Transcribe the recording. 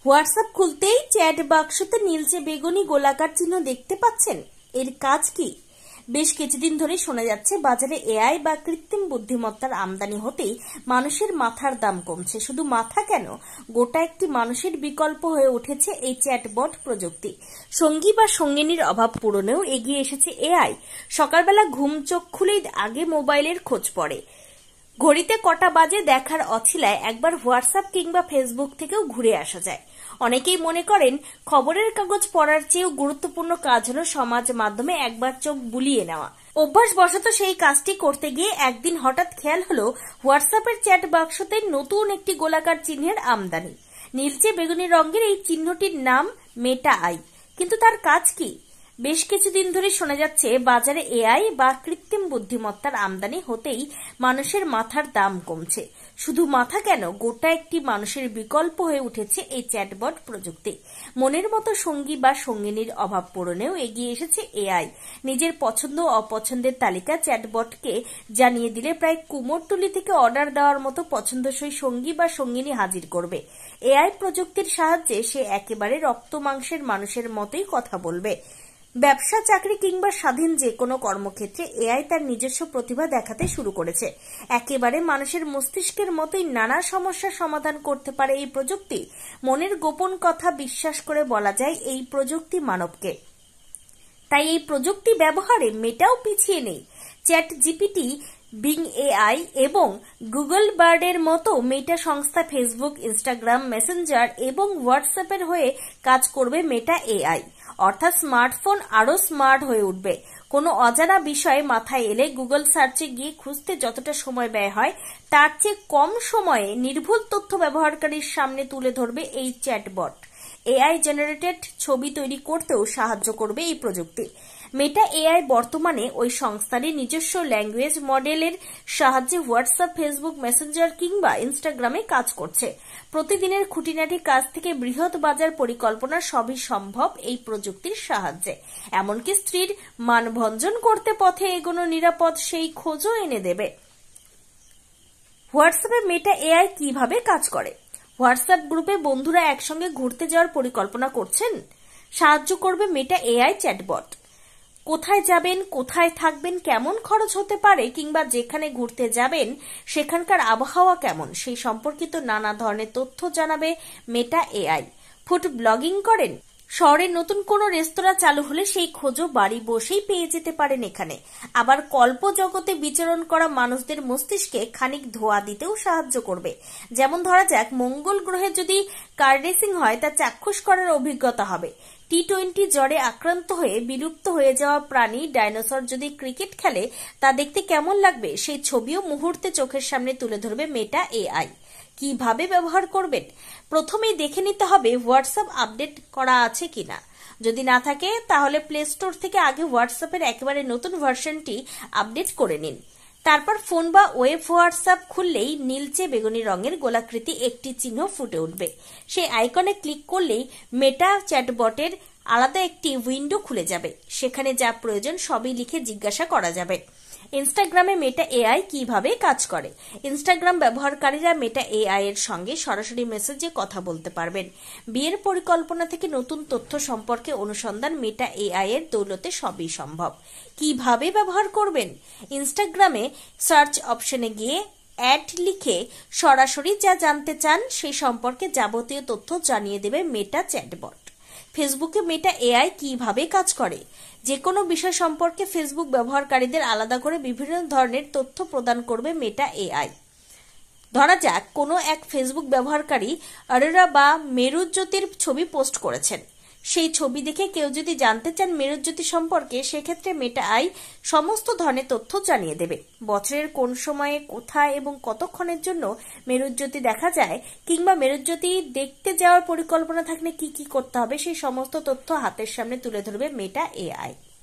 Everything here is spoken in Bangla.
হোয়াটসঅ্যাপ খুলতেই চ্যাট বাক্সতে নীলচে বেগুনি গোলাকার চিহ্ন দেখতে পাচ্ছেন। এর কাজ কি? বেশ কিছুদিন ধরে শোনা যাচ্ছে বাজারে এআই বা কৃত্রিম বুদ্ধিমত্তার আমদানি হতেই মানুষের মাথার দাম কমছে। শুধু মাথা কেন, গোটা একটি মানুষের বিকল্প হয়ে উঠেছে এই চ্যাটবট প্রযুক্তি। সঙ্গী বা সঙ্গিনীর অভাব পূরণেও এগিয়ে এসেছে এআই। সকালবেলা ঘুম চোখ খুলেই আগে মোবাইলের খোঁজ পড়ে। ঘড়িতে কটা বাজে দেখার অছিলায় একবার হোয়াটসঅ্যাপ কিংবা ফেসবুক থেকেও ঘুরে আসা যায়। অনেকেই মনে করেন খবরের কাগজ পড়ার চেয়েও গুরুত্বপূর্ণ কাজ হলো সমাজ মাধ্যমে একবার চোখ বুলিয়ে নেওয়া। অভ্যাসবশত সেই কাজটি করতে গিয়ে একদিন হঠাৎ খেয়াল হলো হোয়াটসঅ্যাপের চ্যাট বাক্সতে নতুন একটি গোলাকার চিহ্নের আমদানি। নীলচে বেগুনি রঙের এই চিহ্নটির নাম মেটা আই। কিন্তু তার কাজ কি? বেশ কিছুদিন ধরে শোনা যাচ্ছে বাজারে এআই বা কৃত্রিম বুদ্ধিমত্তার আমদানি হতেই মানুষের মাথার দাম কমছে। শুধু মাথা কেন, গোটা একটি মানুষের বিকল্প হয়ে উঠেছে এই চ্যাটবট প্রযুক্তি। মনের মতো সঙ্গী বা সঙ্গিনীর অভাব পূরণেও এগিয়ে এসেছে এআই। নিজের পছন্দ ও অপছন্দের তালিকা চ্যাটবটকে জানিয়ে দিলে প্রায় কুমোরটুলি থেকে অর্ডার দেওয়ার মতো পছন্দসই সঙ্গী বা সঙ্গিনী হাজির করবে। এআই প্রযুক্তির সাহায্যে সে একেবারে রক্ত মাংসের মানুষের মতোই কথা বলবে। ব্যবসা, চাকরি কিংবা স্বাধীন যে কোনো কর্মক্ষেত্রে এআই তার নিজস্ব প্রতিভা দেখাতে শুরু করেছে। একেবারে মানুষের মস্তিষ্কের মতোই নানা সমস্যার সমাধান করতে পারে এই প্রযুক্তি। মনের গোপন কথা বিশ্বাস করে বলা যায় এই প্রযুক্তি মানবকে। তাই এই প্রযুক্তি ব্যবহারে মেটাও পিছিয়ে নেই। চ্যাট জিপিটি, বিং এআই এবং গুগল বার্ডের মতো মেটা সংস্থা ফেসবুক, ইনস্টাগ্রাম, মেসেঞ্জার এবং হোয়াটসঅ্যাপের হয়ে কাজ করবে মেটা এআই। অর্থাৎ স্মার্টফোন আরো স্মার্ট হয়ে উঠবে। কোনো অজানা বিষয় মাথায় এলে গুগল সার্চে গিয়ে খুঁজতে যতটা সময় ব্যয় হয় তার চেয়ে কম সময়ে নির্ভুল তথ্য ব্যবহারকারীর সামনে তুলে ধরবে এই চ্যাটবট। এআই জেনারেটেড ছবি তৈরি করতেও সাহায্য করবে এই প্রযুক্তি। মেটা এআই বর্তমানে ওই সংস্থারই নিজস্ব ল্যাঙ্গুয়েজ মডেলের সাহায্যে হোয়াটসঅ্যাপ, ফেসবুক, মেসেঞ্জার কিংবা ইনস্টাগ্রামে কাজ করছে। প্রতিদিনের খুঁটিনাটি কাজ থেকে বৃহৎ বাজার পরিকল্পনা সবই সম্ভব এই প্রযুক্তির সাহায্যে। এমনকি স্ত্রীর মানভঞ্জন করতে পথে এগোনো নিরাপদ সেই খোঁজও এনে দেবে। হোয়াটসঅ্যাপে মেটা এআই কিভাবে কাজ করে? হোয়াটসঅ্যাপ গ্রুপে বন্ধুরা একসঙ্গে ঘুরতে যাওয়ার পরিকল্পনা করছেন? সাহায্য করবে মেটা এআই চ্যাটবট। কোথায় যাবেন, কোথায় থাকবেন, কেমন খরচ হতে পারে কিংবা যেখানে ঘুরতে যাবেন সেখানকার আবহাওয়া কেমন সেই সম্পর্কিত নানা ধরনের তথ্য জানাবে মেটা এআই। ফুড ব্লগিং করেন? শহরে নতুন কোনো রেস্তোরাঁ চালু হলে সেই খোঁজও বাড়ি বসেই পেয়ে যেতে পারেন এখানে। আবার কল্প জগতে বিচরণ করা মানুষদের মস্তিষ্কে খানিক ধোয়া দিতেও সাহায্য করবে। যেমন ধরা যাক মঙ্গল গ্রহে যদি কার রেসিং হয় তা চাক্ষুষ করার অভিজ্ঞতা হবে। টি-20 জ্বরে আক্রান্ত হয়ে বিলুপ্ত হয়ে যাওয়া প্রাণী ডাইনোসর যদি ক্রিকেট খেলে তা দেখতে কেমন লাগবে সেই ছবিও মুহূর্তে চোখের সামনে তুলে ধরবে মেটা এআই। কিভাবে ব্যবহার করবেন? প্রথমেই দেখে নিতে হবে হোয়াটসঅ্যাপ আপডেট করা আছে কিনা। যদি না থাকে তাহলে প্লে স্টোর থেকে আগে হোয়াটসঅ্যাপের একেবারে নতুন ভার্সনটি আপডেট করে নিন। তারপর ফোন বা ওয়েব হোয়াটসঅ্যাপ খুললেই নীলচে বেগুনি রঙের গোলাকৃতি একটি চিহ্ন ফুটে উঠবে। সেই আইকনে ক্লিক করলেই মেটা চ্যাটবটের আলাদা একটি উইন্ডো খুলে যাবে। সেখানে যা প্রয়োজন সবই লিখে জিজ্ঞাসা করা যাবে। ইনস্টাগ্রামে মেটা এআই কিভাবে কাজ করে? ইনস্টাগ্রাম ব্যবহারকারীরা মেটা এআই এর সঙ্গে সরাসরি মেসেজে কথা বলতে পারবেন। বিয়ের পরিকল্পনা থেকে নতুন তথ্য সম্পর্কে অনুসন্ধান মেটা এআই এর দৌলতে সবই সম্ভব। কিভাবে ব্যবহার করবেন? ইনস্টাগ্রামে সার্চ অপশনে গিয়ে অ্যাড লিখে সরাসরি যা জানতে চান সেই সম্পর্কে যাবতীয় তথ্য জানিয়ে দেবে মেটা চ্যাটবট। ফেসবুকে মেটা এআই কিভাবে কাজ করে? যে কোনো বিষয় সম্পর্কে ফেসবুক ব্যবহারকারীদের আলাদা করে বিভিন্ন ধরনের তথ্য প্রদান করবে মেটা এআই। ধরা যাক কোনো এক ফেসবুক ব্যবহারকারী অরোরা বা মেরুজ্যোতির ছবি পোস্ট করেছেন। সেই ছবি দেখে কেউ যদি জানতে চান মেরুজ্যোতি সম্পর্কে সেক্ষেত্রে মেটা আই সমস্ত ধরনের তথ্য জানিয়ে দেবে। বছরের কোন সময়ে, কোথায় এবং কতক্ষণের জন্য মেরুজ্যোতি দেখা যায় কিংবা মেরুজ্যোতি দেখতে যাওয়ার পরিকল্পনা থাকলে কি কি করতে হবে সেই সমস্ত তথ্য হাতের সামনে তুলে ধরবে মেটা এআই।